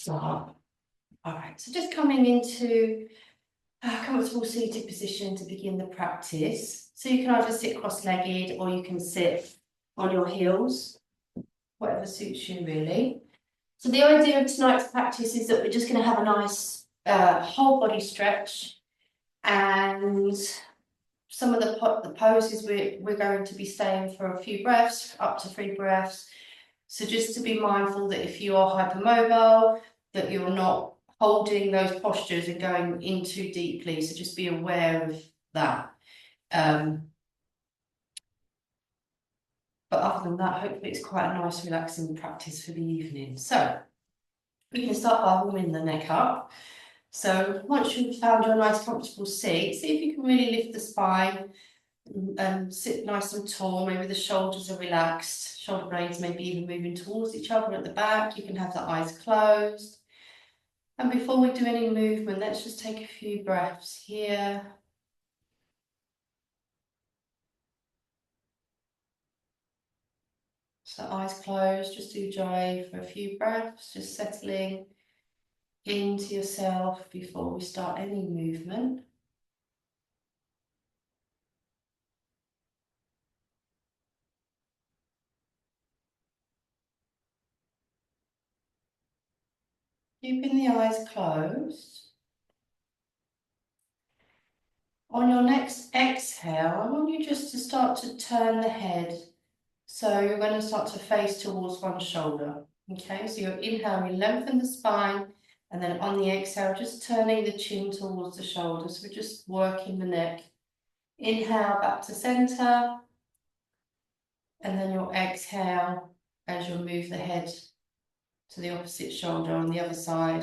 Start. All right, so just coming into a comfortable seated position to begin the practice. So you can either sit cross-legged or you can sit on your heels, whatever suits you really. So the idea of tonight's practice is that we're just going to have a nice whole body stretch, and some of the poses we're going to be staying for a few breaths, up to 3 breaths. So just to be mindful that if you are hypermobile, that you're not holding those postures and going in too deeply. So just be aware of that. But other than that, hopefully it's quite a nice relaxing practice for the evening. So we can start by warming the neck up. So once you've found your nice comfortable seat, see if you can really lift the spine and sit nice and tall. Maybe the shoulders are relaxed, shoulder blades maybe even moving towards each other at the back. You can have the eyes closed. And before we do any movement, let's just take a few breaths here. So eyes closed, just enjoy for a few breaths, just settling into yourself before we start any movement. Keeping the eyes closed. On your next exhale, I want you just to start to turn the head. So you're going to start to face towards one shoulder. Okay, so you're inhaling, lengthen the spine, and then on the exhale, just turning the chin towards the shoulder. So we're just working the neck. Inhale back to center, and then you'll exhale as you'll move the head to the opposite shoulder on the other side.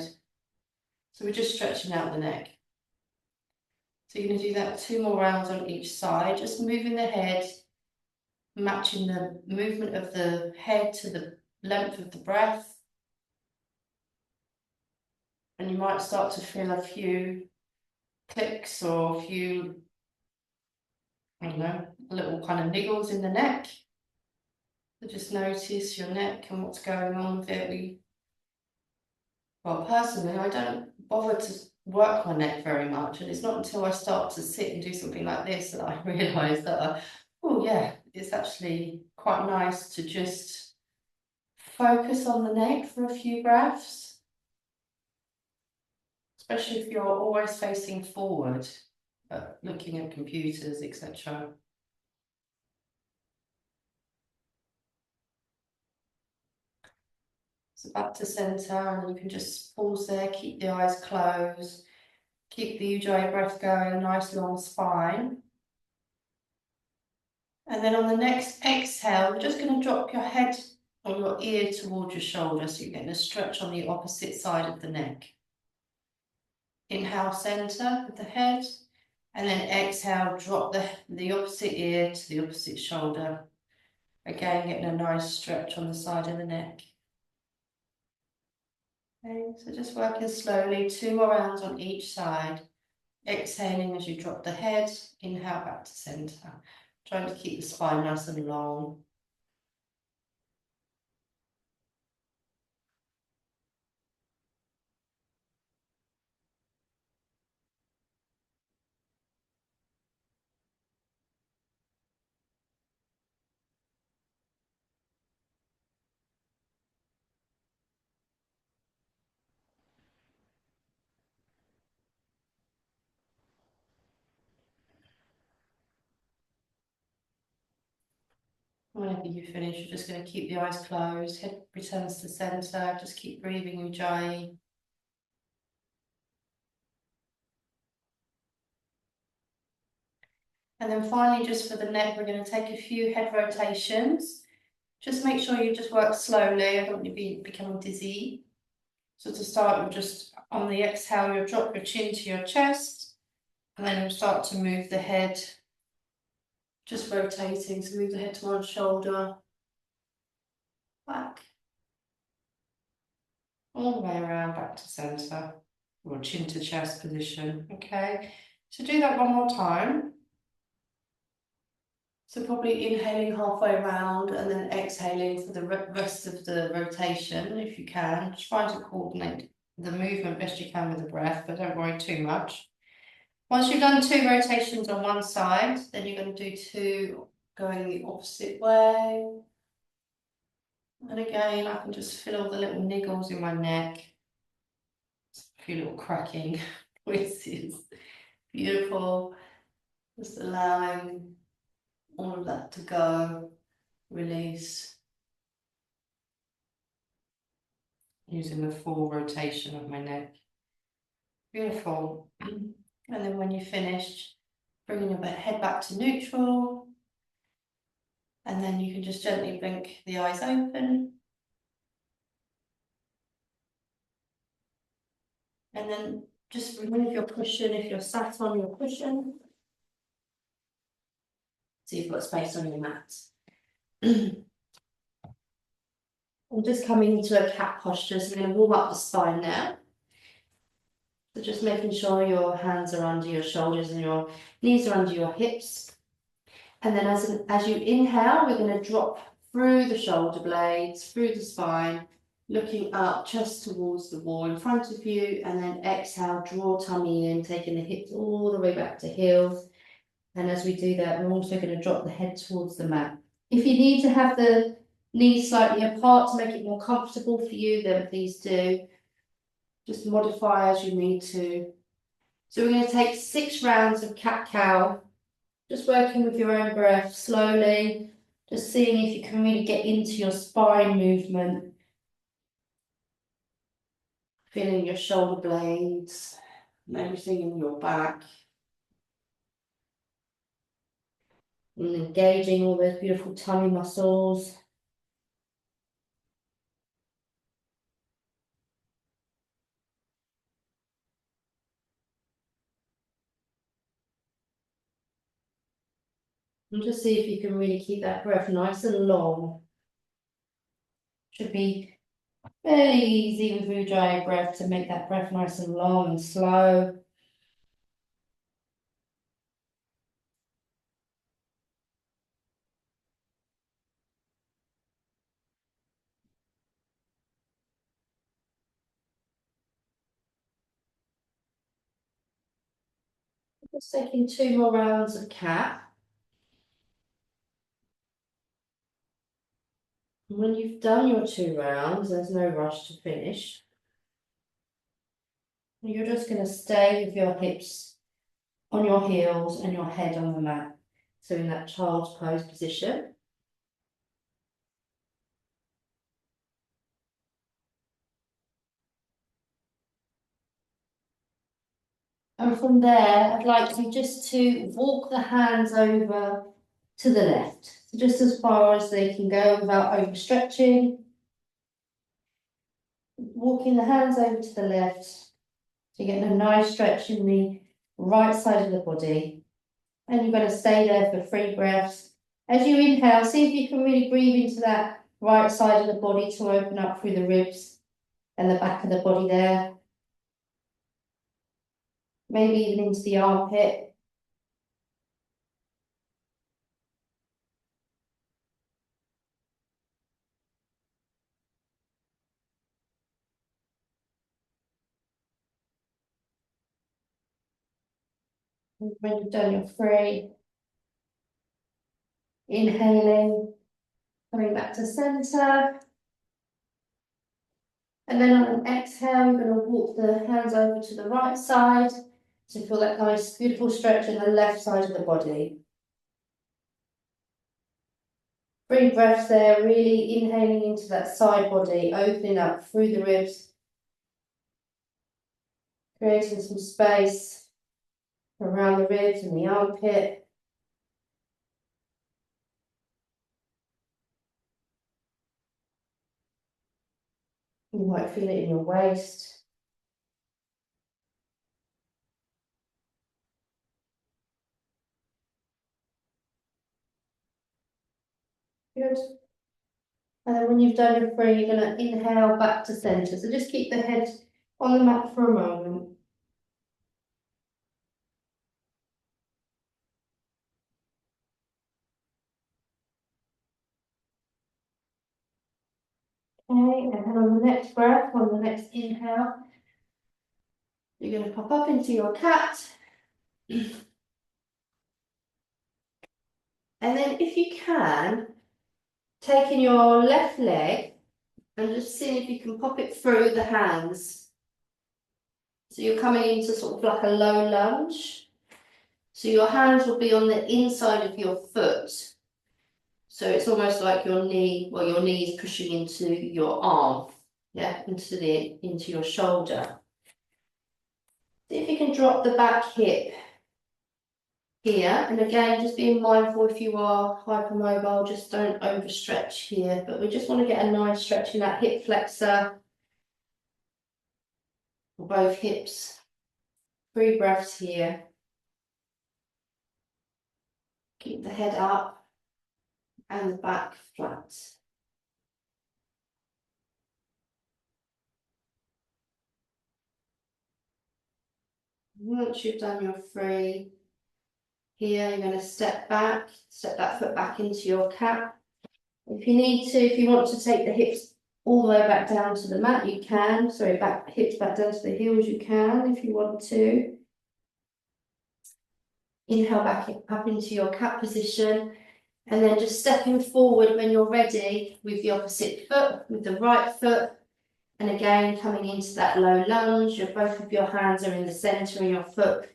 So we're just stretching out the neck. So you're going to do that 2 more rounds on each side, just moving the head, matching the movement of the head to the length of the breath. And you might start to feel a few clicks or a few, I don't know, little kind of niggles in the neck. So just notice your neck and what's going on with it. Well, personally, I don't bother to work my neck very much, and it's not until I start to sit and do something like this that I realise that, oh yeah, it's actually quite nice to just focus on the neck for a few breaths, especially if you're always facing forward, looking at computers, etc. So back to centre, and you can just pause there, keep the eyes closed, keep the Ujjayi breath going, nice long spine. And then on the next exhale, you're just going to drop your head or your ear towards your shoulder, so you're getting a stretch on the opposite side of the neck. Inhale, centre with the head, and then exhale, drop the opposite ear to the opposite shoulder. Again, getting a nice stretch on the side of the neck. Okay, so just working slowly, 2 more rounds on each side. Exhaling as you drop the head, inhale back to centre. Trying to keep the spine nice and long. Whenever you finish, you're just going to keep the eyes closed, head returns to centre, just keep breathing Ujjayi. And then finally, just for the neck, we're going to take a few head rotations. Just make sure you just work slowly, I don't want you to be becoming dizzy. So to start, you'll just, on the exhale, you'll drop your chin to your chest, and then you'll start to move the head, just rotating, so move the head to one shoulder, back, all the way around back to centre, or chin to chest position, okay? So do that one more time. So probably inhaling halfway around and then exhaling for the rest of the rotation, if you can. Try to coordinate the movement best you can with the breath, but don't worry too much. Once you've done 2 rotations on one side, then you're going to do 2 going the opposite way. And again, I can just feel all the little niggles in my neck. A few little cracking voices. Beautiful. Just allowing all of that to go. Release. Using the full rotation of my neck. Beautiful. And then when you're finished, bringing your head back to neutral. And then you can just gently blink the eyes open. And then just remove your cushion if you're sat on your cushion. So you've got space on your mat. I'm just coming into a cat posture, so I'm going to warm up the spine now. So just making sure your hands are under your shoulders and your knees are under your hips. And then as you inhale, we're going to drop through the shoulder blades, through the spine, looking up just towards the wall in front of you, and then exhale, draw tummy in, taking the hips all the way back to heels. And as we do that, we're also going to drop the head towards the mat. If you need to have the knees slightly apart to make it more comfortable for you, then please do. Just modify as you need to. So we're going to take 6 rounds of cat-cow, just working with your own breath slowly, just seeing if you can really get into your spine movement. Feeling your shoulder blades and everything in your back. And engaging all those beautiful tummy muscles. And just see if you can really keep that breath nice and long. Should be fairly easy with Ujjayi breath to make that breath nice and long and slow. Just taking 2 more rounds of cat. And when you've done your 2 rounds, there's no rush to finish. You're just going to stay with your hips on your heels and your head on the mat. So in that child's pose position. And from there, I'd like you just to walk the hands over to the left. So just as far as they can go without overstretching. Walking the hands over to the left. So you're getting a nice stretch in the right side of the body. And you're going to stay there for 3 breaths. As you inhale, see if you can really breathe into that right side of the body to open up through the ribs and the back of the body there. Maybe even into the armpit. And when you've done your 3, inhaling, coming back to center. And then on an exhale, you're going to walk the hands over to the right side to feel that nice, beautiful stretch in the left side of the body. 3 breaths there, really inhaling into that side body, opening up through the ribs, creating some space around the ribs and the armpit. You might feel it in your waist. Good. And then when you've done your 3, you're going to inhale back to center. So just keep the head on the mat for a moment. Okay, and then on the next breath, on the next inhale, you're going to pop up into your cat. And then if you can, taking your left leg and just seeing if you can pop it through the hands. So you're coming into sort of like a low lunge. So your hands will be on the inside of your foot. So it's almost like your knee, well, your knee is pushing into your arm, yeah, into your shoulder. See if you can drop the back hip here, and again, just being mindful if you are hypermobile, just don't overstretch here, but we just want to get a nice stretch in that hip flexor, for both hips. 3 breaths here. Keep the head up and the back flat. Once you've done your 3, here you're going to step back, step that foot back into your cat. If you need to, if you want to take the hips all the way back down to the mat, you can. Sorry, hips back down to the heels, you can if you want to. Inhale back up into your cat position, and then just stepping forward when you're ready with the opposite foot, with the right foot. And again, coming into that low lunge, both of your hands are in the center and your foot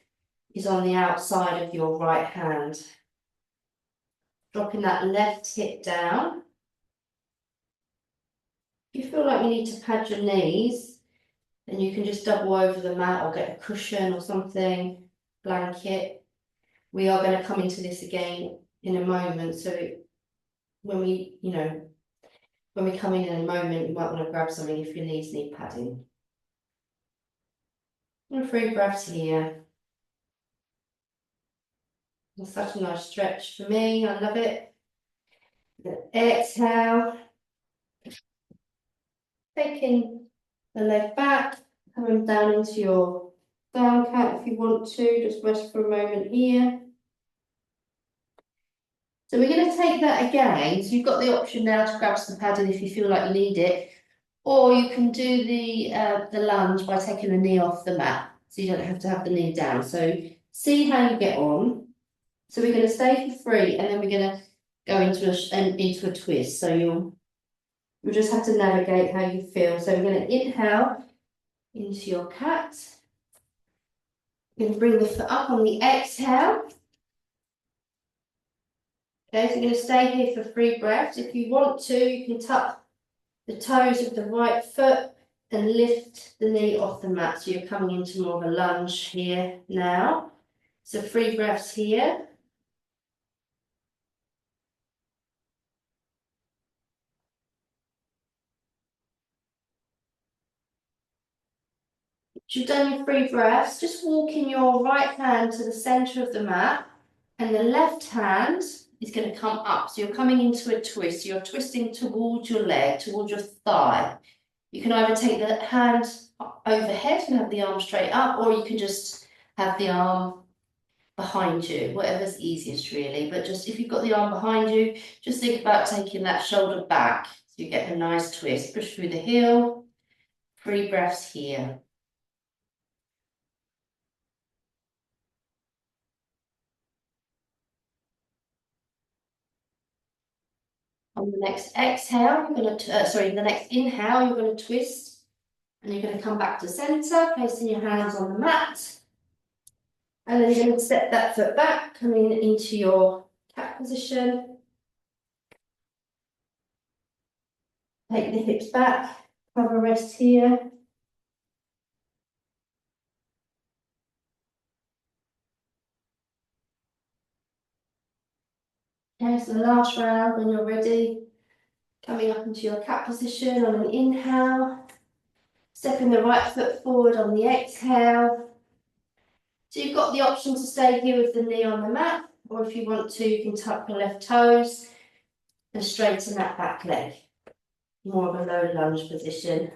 is on the outside of your right hand. Dropping that left hip down. If you feel like you need to pad your knees, then you can just double over the mat or get a cushion or something, blanket. We are going to come into this again in a moment. So when we come in a moment, you might want to grab something if your knees need padding. And 3 breaths here. It's such a nice stretch for me. I love it. Then exhale. Taking the leg back, coming down into your down cat if you want to. Just rest for a moment here. So we're going to take that again. So you've got the option now to grab some padding if you feel like you need it. Or you can do the lunge by taking the knee off the mat. So you don't have to have the knee down. So see how you get on. So we're going to stay for 3 and then we're going to go into a twist. So you'll just have to navigate how you feel. So we're going to inhale into your cat. You're going to bring the foot up on the exhale. Okay, so you're going to stay here for 3 breaths. If you want to, you can tuck the toes of the right foot and lift the knee off the mat. So you're coming into more of a lunge here now. So 3 breaths here. Once you've done your 3 breaths, just walking your right hand to the center of the mat and the left hand is going to come up. So you're coming into a twist. You're twisting towards your leg, towards your thigh. You can either take the hand overhead and have the arm straight up, or you can just have the arm behind you, whatever's easiest really. But just if you've got the arm behind you, just think about taking that shoulder back. So you get a nice twist. Push through the heel. 3 breaths here. On the next exhale, you're going to, the next inhale, you're going to twist and you're going to come back to center, placing your hands on the mat. And then you're going to step that foot back, coming into your cat position. Take the hips back, have a rest here. Okay, so the last round, when you're ready, coming up into your cat position on an inhale, stepping the right foot forward on the exhale. So you've got the option to stay here with the knee on the mat, or if you want to, you can tuck your left toes and straighten that back leg. More of a low lunge position.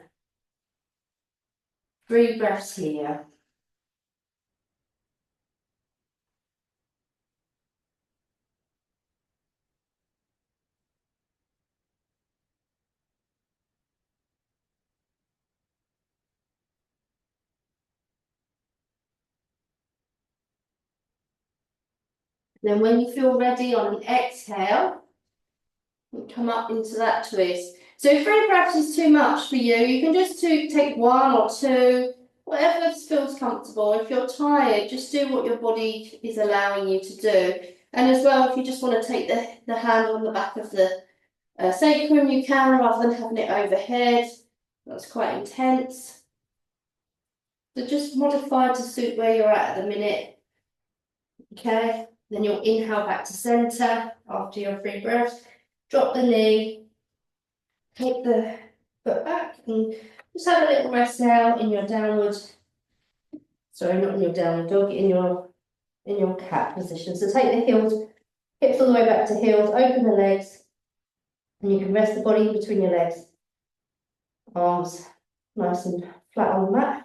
3 breaths here. Then when you feel ready on an exhale, you come up into that twist. So if 3 breaths is too much for you, you can just take 1 or 2, whatever feels comfortable. If you're tired, just do what your body is allowing you to do. And as well, if you just want to take the hand on the back of the sacrum, you can, rather than having it overhead. That's quite intense. So just modify to suit where you're at the minute. Okay, then you'll inhale back to center after your 3 breaths. Drop the knee, take the foot back, and just have a little rest now in your downward, sorry, not in your downward dog, in your cat position. So take the heels, hips all the way back to heels, open the legs, and you can rest the body between your legs. Arms nice and flat on the mat.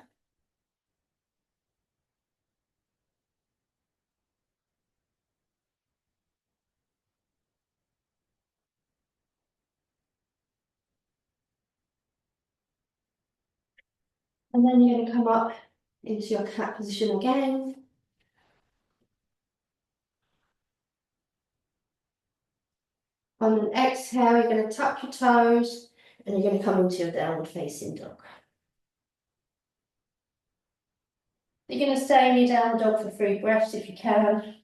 And then you're going to come up into your cat position again. On an exhale, you're going to tuck your toes and you're going to come into your downward facing dog. You're going to stay in your downward dog for 3 breaths if you can.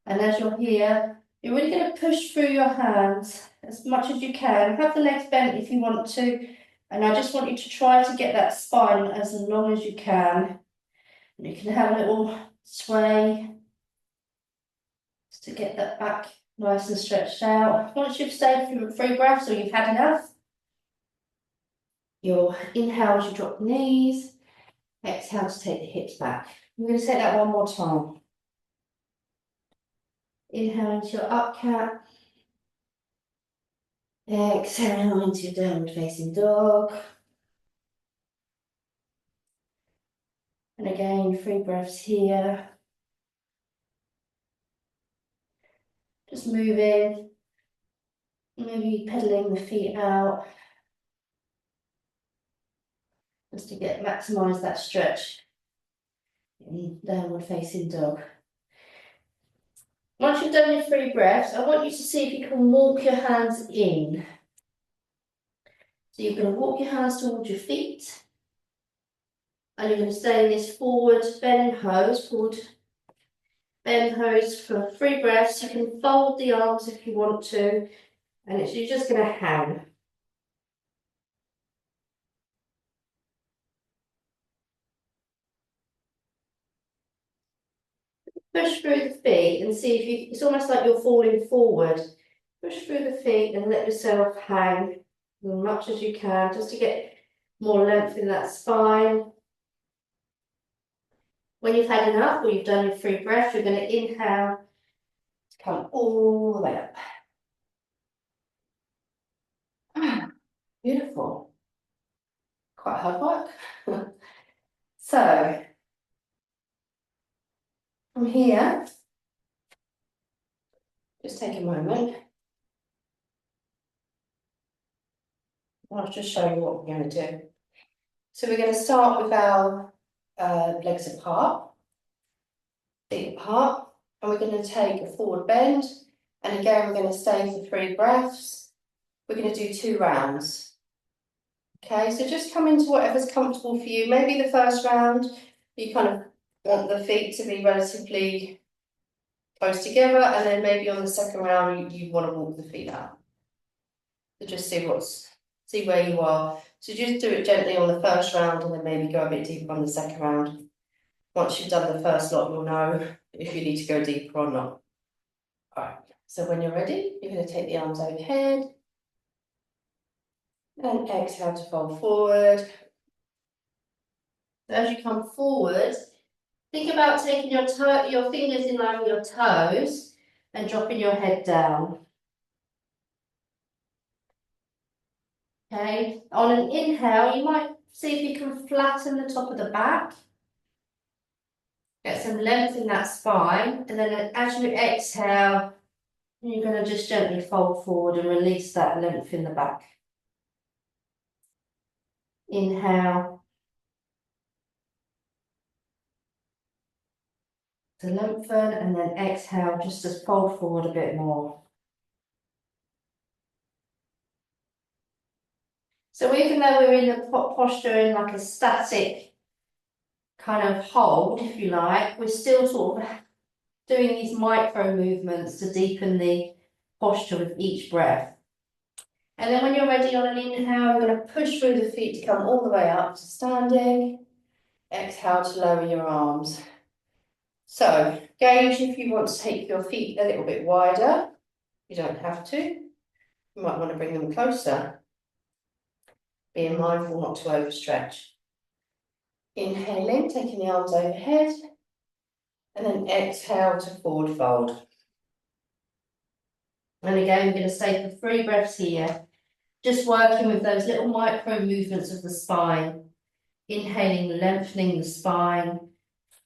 And as you're here, you're really going to push through your hands as much as you can. Have the legs bent if you want to. And I just want you to try to get that spine as long as you can. And you can have a little sway just to get that back nice and stretched out. Once you've stayed through 3 breaths or you've had enough, you'll inhale as you drop the knees, exhale to take the hips back. I'm going to take that one more time. Inhale into your up cat. Exhale into your downward facing dog. And again, 3 breaths here. Just moving, maybe pedaling the feet out. Just to maximise that stretch in downward facing dog. Once you've done your 3 breaths, I want you to see if you can walk your hands in. So you're going to walk your hands towards your feet. And you're going to stay in this forward bend pose, forward bend pose for 3 breaths. You can fold the arms if you want to. And you're just going to hang. Push through the feet and see if you, it's almost like you're falling forward. Push through the feet and let yourself hang as much as you can, just to get more length in that spine. When you've had enough, or you've done your 3 breaths, you're going to inhale to come all the way up. Beautiful. Quite hard work. So, from here, just take a moment. I'll just show you what we're going to do. So we're going to start with our legs apart, feet apart, and we're going to take a forward bend. And again, we're going to stay for 3 breaths. We're going to do 2 rounds. Okay, so just come into whatever's comfortable for you. Maybe the first round, you kind of want the feet to be relatively close together, and then maybe on the second round, you want to walk the feet out. So just see where you are. So just do it gently on the first round, and then maybe go a bit deeper on the second round. Once you've done the first lot, you'll know if you need to go deeper or not. All right, so when you're ready, you're going to take the arms overhead and exhale to fold forward. As you come forward, think about taking your fingers in line with your toes and dropping your head down. Okay, on an inhale, you might see if you can flatten the top of the back. Get some length in that spine, and then as you exhale, you're going to just gently fold forward and release that length in the back. Inhale. to lengthen, and then exhale just to fold forward a bit more. So even though we're in the posture in like a static kind of hold, if you like, we're still sort of doing these micro movements to deepen the posture with each breath. And then when you're ready on an inhale, you're going to push through the feet to come all the way up to standing. Exhale to lower your arms. So gauge if you want to take your feet a little bit wider. You don't have to. You might want to bring them closer. Being mindful not to overstretch. Inhaling, taking the arms overhead. And then exhale to forward fold. And again, we're going to stay for 3 breaths here. Just working with those little micro movements of the spine. Inhaling, lengthening the spine,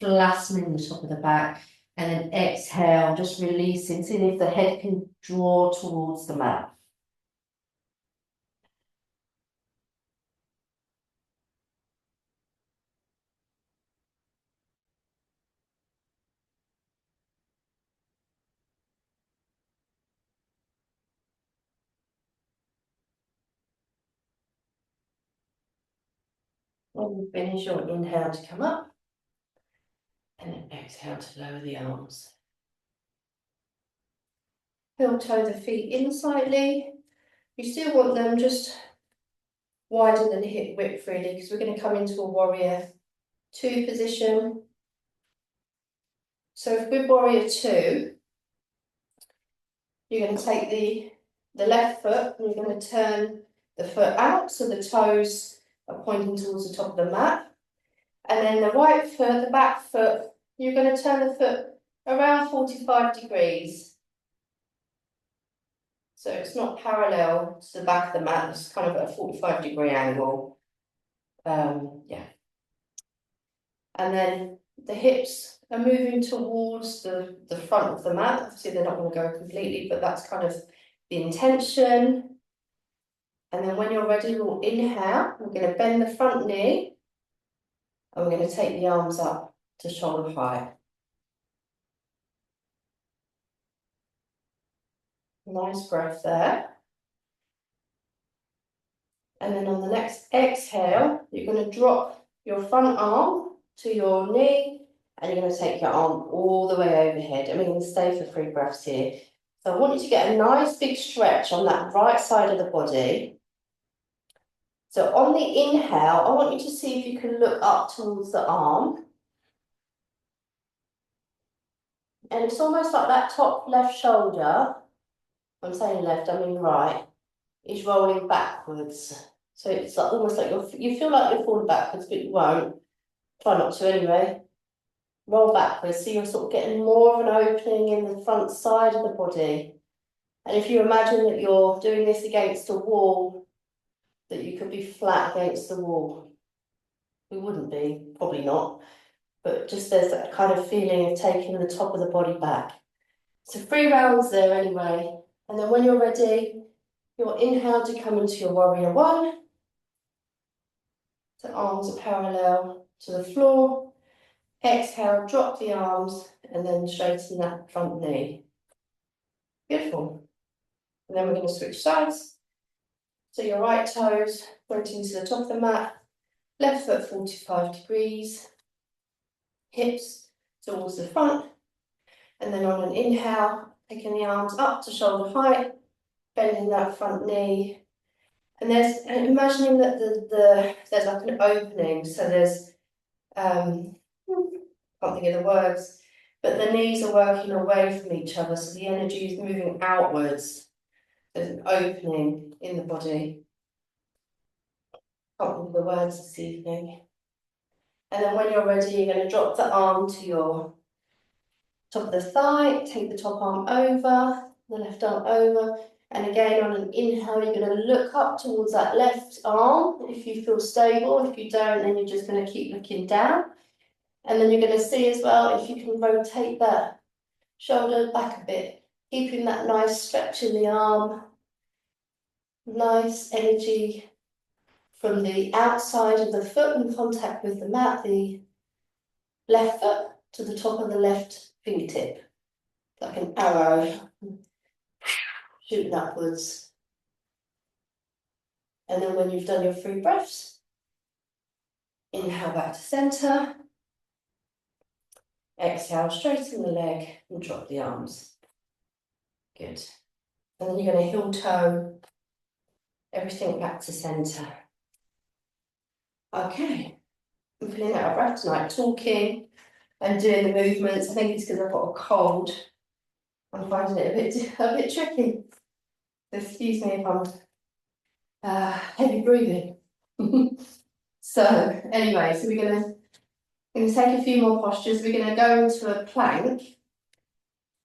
flattening the top of the back, and then exhale, just releasing, seeing if the head can draw towards the mat. When you finish your inhale to come up, and then exhale to lower the arms. Heel toe the feet in slightly. You still want them just wider than hip width really, because we're going to come into a warrior 2 position. So if we're warrior 2, you're going to take the left foot and you're going to turn the foot out so the toes are pointing towards the top of the mat. And then the right foot, the back foot, you're going to turn the foot around 45 degrees. So it's not parallel to the back of the mat, it's kind of at a 45-degree angle. Yeah. And then the hips are moving towards the front of the mat. Obviously they're not going to go completely, but that's kind of the intention. And then when you're ready, we'll inhale. We're going to bend the front knee. And we're going to take the arms up to shoulder height. Nice breath there. And then on the next exhale, you're going to drop your front arm to your knee, and you're going to take your arm all the way overhead. And we're going to stay for 3 breaths here. So I want you to get a nice big stretch on that right side of the body. So on the inhale, I want you to see if you can look up towards the arm. And it's almost like that top left shoulder, I'm saying left, I mean right, is rolling backwards. So it's like, almost like you feel like you're falling backwards, but you won't. Try not to anyway. Roll backwards, so you're sort of getting more of an opening in the front side of the body. And if you imagine that you're doing this against a wall, that you could be flat against the wall. We wouldn't be, probably not, but just there's that kind of feeling of taking the top of the body back. So 3 rounds there anyway. And then when you're ready, you'll inhale to come into your warrior 1. The arms are parallel to the floor. Exhale, drop the arms, and then straighten that front knee. Beautiful. And then we're going to switch sides. So your right toes pointing to the top of the mat, left foot 45 degrees, hips towards the front, and then on an inhale, taking the arms up to shoulder height, bending that front knee. And imagining that there's like an opening, so there's, can't think of the words, but the knees are working away from each other, so the energy is moving outwards. There's an opening in the body. Can't think of the words this evening. And then when you're ready, you're going to drop the arm to your top of the thigh, take the top arm over, the left arm over, and again on an inhale, you're going to look up towards that left arm if you feel stable. If you don't, then you're just going to keep looking down. And then you're going to see as well if you can rotate that shoulder back a bit, keeping that nice stretch in the arm, nice energy from the outside of the foot in contact with the mat, the left foot to the top of the left fingertip, like an arrow shooting upwards. And then when you've done your 3 breaths, inhale back to center. Exhale, straighten the leg and drop the arms. Good. And then you're going to heel toe everything back to center. Okay. I'm feeling out of breath tonight, talking and doing the movements. I think it's because I've got a cold. I'm finding it a bit tricky. Excuse me if I'm heavy breathing. So anyway, so we're going to take a few more postures. We're going to go into a plank.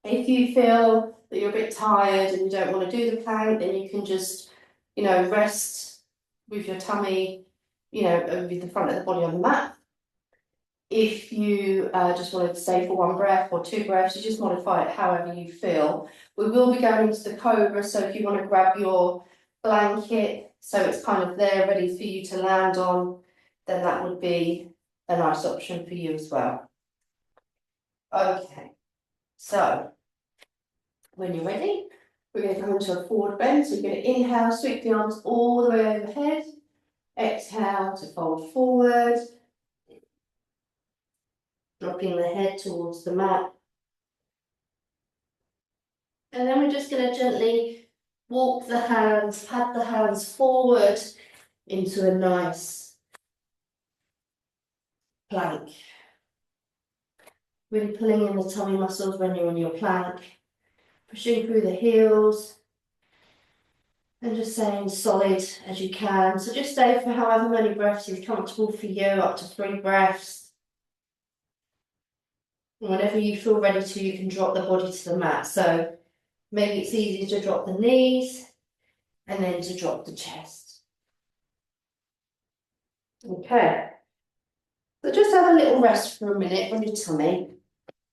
If you feel that you're a bit tired and you don't want to do the plank, then you can just, rest with your tummy, with the front of the body on the mat. If you just wanted to stay for 1 breath or 2 breaths, you just modify it however you feel. We will be going into the cobra, so if you want to grab your blanket so it's kind of there ready for you to land on, then that would be a nice option for you as well. Okay, so when you're ready, we're going to come into a forward bend. So you're going to inhale, sweep the arms all the way overhead. Exhale to fold forward. Dropping the head towards the mat. And then we're just going to gently walk the hands, pad the hands forward into a nice plank. Really pulling in the tummy muscles when you're on your plank. Pushing through the heels. And just staying solid as you can. So just stay for however many breaths is comfortable for you, up to 3 breaths. And whenever you feel ready to, you can drop the body to the mat. So maybe it's easier to drop the knees and then to drop the chest. Okay. So just have a little rest for a minute on your tummy.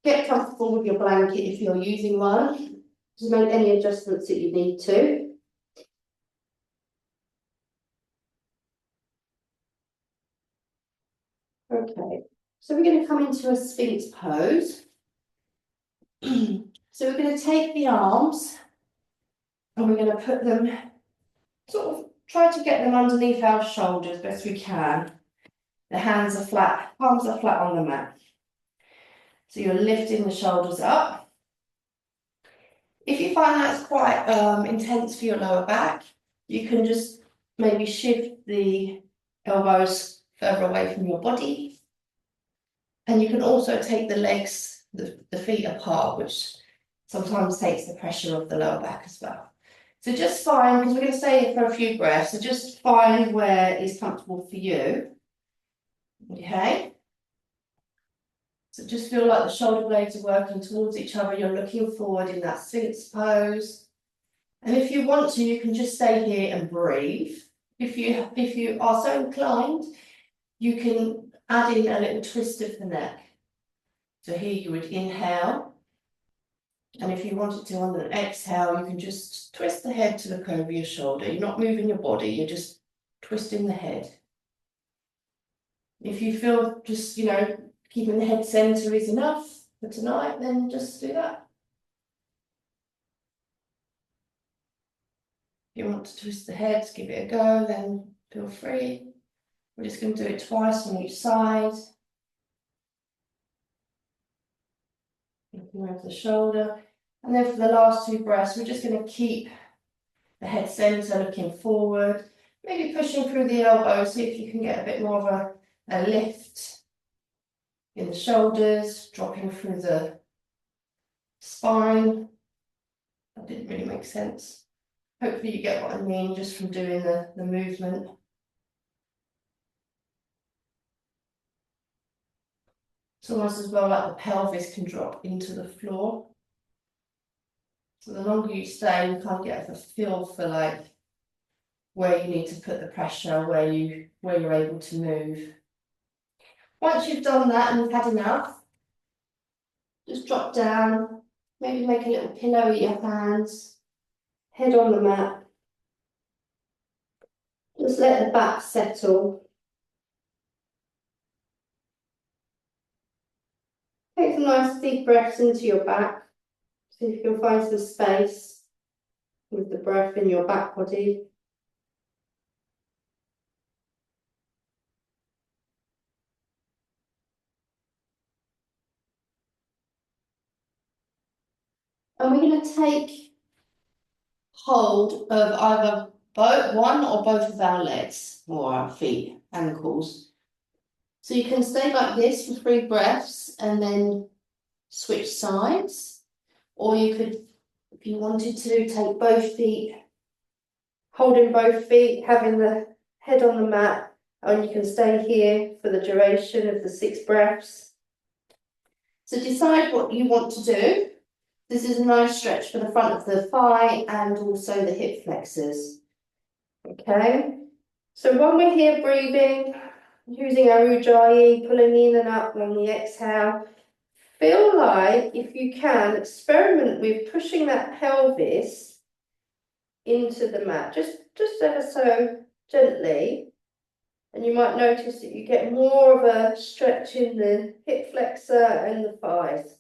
Get comfortable with your blanket if you're using one. Just make any adjustments that you need to. Okay, so we're going to come into a Sphinx pose. So we're going to take the arms and we're going to put them, sort of try to get them underneath our shoulders best we can. The hands are flat, palms are flat on the mat. So you're lifting the shoulders up. If you find that's quite intense for your lower back, you can just maybe shift the elbows further away from your body. And you can also take the legs, the feet apart, which sometimes takes the pressure off the lower back as well. So just find, because we're going to stay here for a few breaths, so just find where is comfortable for you. Okay? So just feel like the shoulder blades are working towards each other. You're looking forward in that Sphinx pose. And if you want to, you can just stay here and breathe. If you are so inclined, you can add in a little twist of the neck. So here you would inhale. And if you wanted to on an exhale, you can just twist the head to look over your shoulder. You're not moving your body, you're just twisting the head. If you feel just, keeping the head center is enough for tonight, then just do that. If you want to twist the head, give it a go, then feel free. We're just going to do it twice on each side. Looking over the shoulder. And then for the last 2 breaths, we're just going to keep the head center, looking forward. Maybe pushing through the elbows, see if you can get a bit more of a lift in the shoulders, dropping through the spine. That didn't really make sense. Hopefully you get what I mean just from doing the movement. It's almost as well like the pelvis can drop into the floor. So the longer you stay, you kind of get a feel for like where you need to put the pressure, where you're able to move. Once you've done that and you've had enough, just drop down, maybe make a little pillow with your hands, head on the mat. Just let the back settle. Take take some nice deep breaths into your back. See if you can find some space with the breath in your back body. And we're going to take hold of either one or both of our legs or our feet, ankles. So you can stay like this for 3 breaths and then switch sides. Or you could, if you wanted to, take both feet, holding both feet, having the head on the mat, and you can stay here for the duration of the 6 breaths. So decide what you want to do. This is a nice stretch for the front of the thigh and also the hip flexors. Okay, so when we're here breathing, using our ujjayi, pulling in and up on the exhale, feel like, if you can, experiment with pushing that pelvis into the mat, just ever so gently, and you might notice that you get more of a stretch in the hip flexor and the thighs.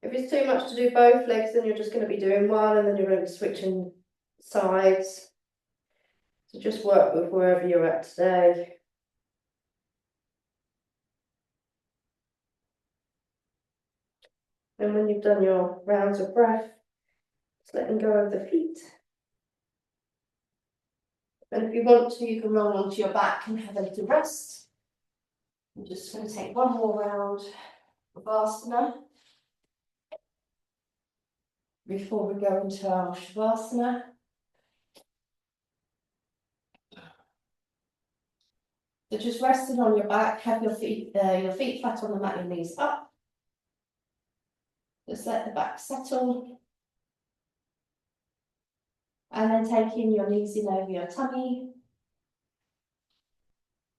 If it's too much to do both legs, then you're just going to be doing one and then you're going to be switching sides. So just work with wherever you're at today. And when you've done your rounds of breath, just letting go of the feet. And if you want to, you can roll onto your back and have a little rest. I'm just going to take one more round of asana before we go into our shavasana. So just resting on your back, have your feet flat on the mat, your knees up. Just let the back settle. And then taking your knees in over your tummy.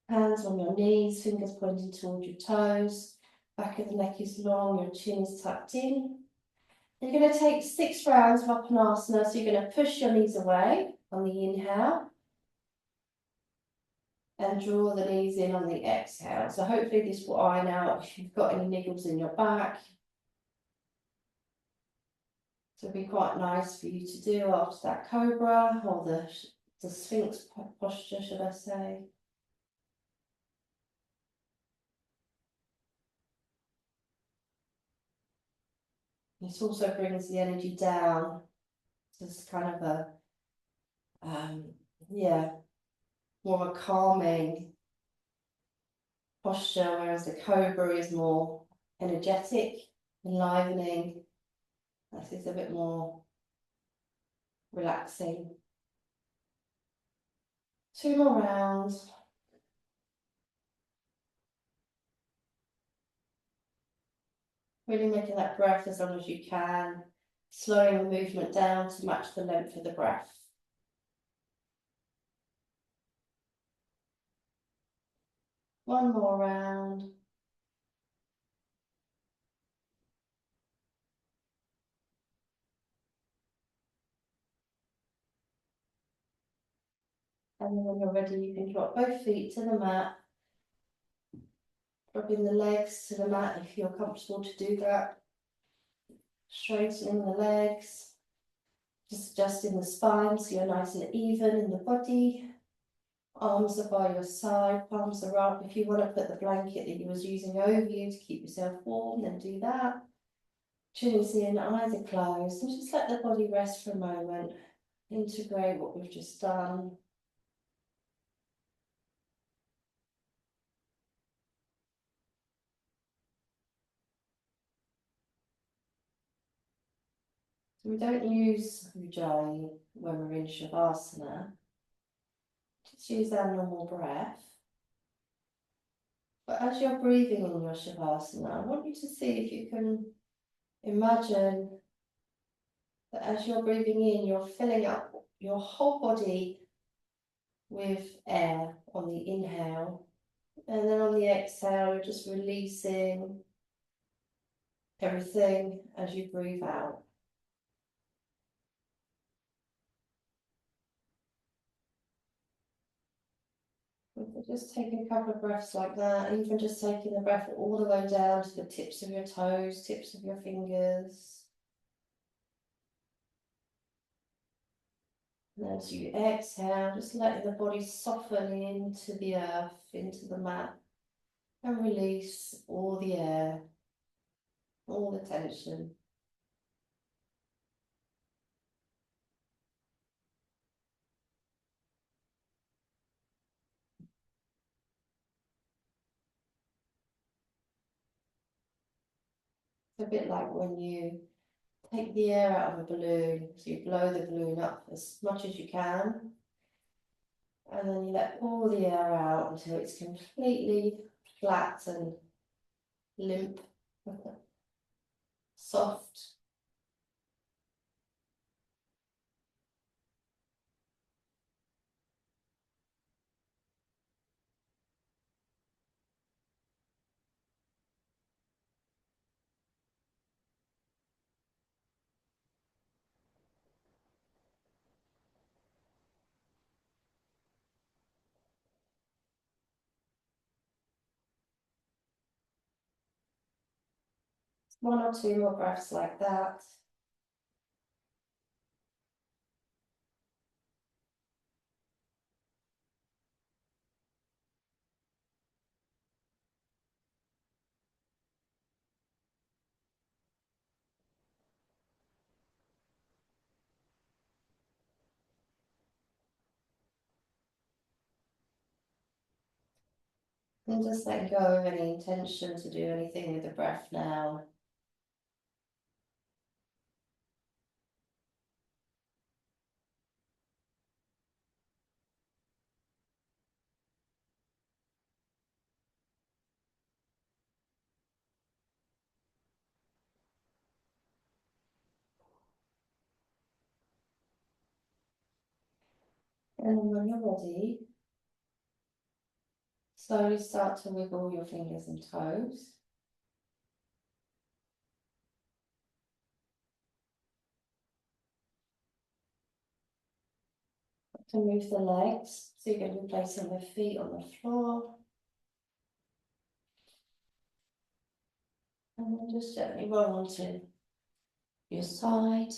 Hands on your knees, fingers pointing towards your toes. Back of the neck is long, your chin is tucked in. You're going to take 6 rounds of Upanasana, so you're going to push your knees away on the inhale and draw the knees in on the exhale. So hopefully this will iron out if you've got any niggles in your back. So it'll be quite nice for you to do after that cobra, or the sphinx posture, should I say. This also brings the energy down. So it's kind of a, more of a calming posture, whereas the cobra is more energetic, enlivening. This is a bit more relaxing. 2 more rounds. Really making that breath as long as you can, slowing the movement down to match the length of the breath. One more round. And then when you're ready, you can drop both feet to the mat. Dropping the legs to the mat if you're comfortable to do that. Straightening the legs. Just adjusting the spine so you're nice and even in the body. Arms are by your side, palms are up. If you want to put the blanket that you was using over you to keep yourself warm, then do that. Chin is in, eyes are closed, and just let the body rest for a moment. Integrate what we've just done. So we don't use ujjayi when we're in shavasana. Just use our normal breath. But as you're breathing in your shavasana, I want you to see if you can imagine that as you're breathing in, you're filling up your whole body with air on the inhale. And then on the exhale, you're just releasing everything as you breathe out. Just take a couple of breaths like that, even just taking the breath all the way down to the tips of your toes, tips of your fingers. And as you exhale, just letting the body soften into the earth, into the mat, and release all the air, all the tension. It's a bit like when you take the air out of a balloon, so you blow the balloon up as much as you can, and then you let all the air out until it's completely flat and limp, soft. One or two more breaths like that. And just let go of any intention to do anything with the breath now. And when you're ready, slowly start to wiggle your fingers and toes. To move the legs, so you're going to be placing the feet on the floor. And then just gently roll onto your side.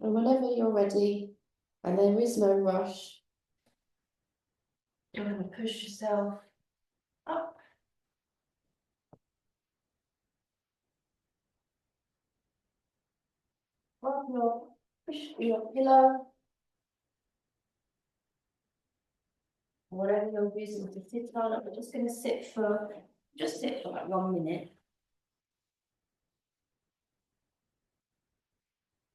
And whenever you're ready, and there is no rush, you're going to push yourself up. Rub push your pillow, whatever you're using to sit on. I'm just going to sit for like 1 minute.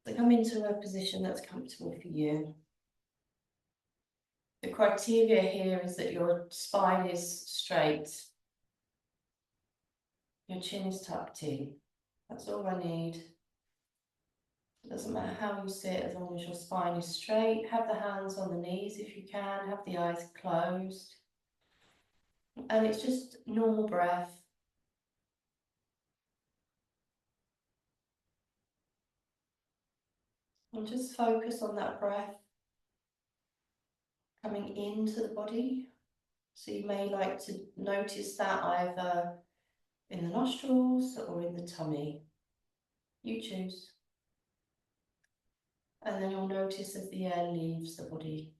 So come into a position that's comfortable for you. The criteria here is that your spine is straight. Your chin is tucked in. That's all I need. It doesn't matter how you sit, as long as your spine is straight. Have the hands on the knees if you can, have the eyes closed. And it's just normal breath. And just focus on that breath coming into the body. So you may like to notice that either in the nostrils or in the tummy. You choose. And then you'll notice as the air leaves the body.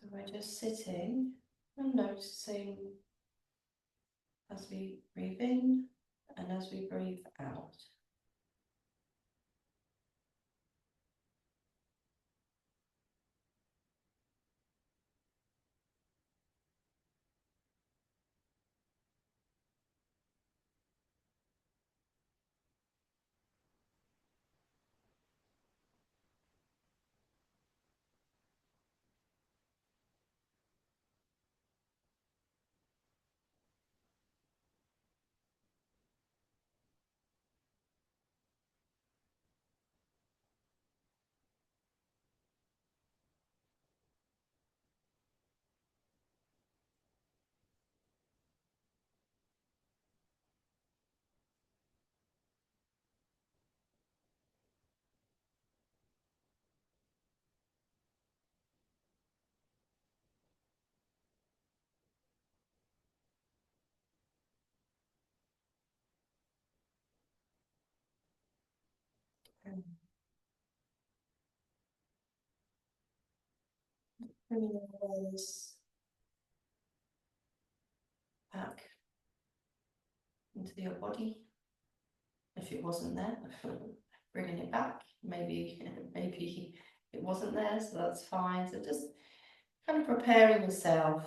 So we're just sitting and noticing as we breathe in and as we breathe out. Bringing your awareness back into your body. If it wasn't there, bringing it back. Maybe it wasn't there, so that's fine. So just kind of preparing yourself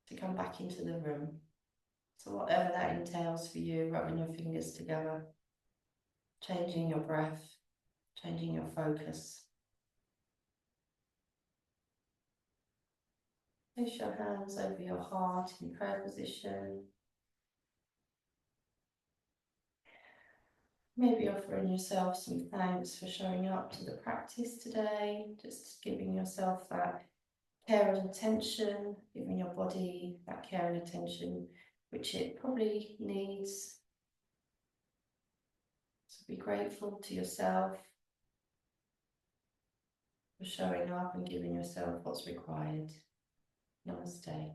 to come back into the room. So whatever that entails for you, rubbing your fingers together, changing your breath, changing your focus. Place your hands over your heart in prayer position. Maybe offering yourself some thanks for showing up to the practice today, just giving yourself that care and attention, giving your body that care and attention which it probably needs. So be grateful to yourself for showing up and giving yourself what's required. Namaste.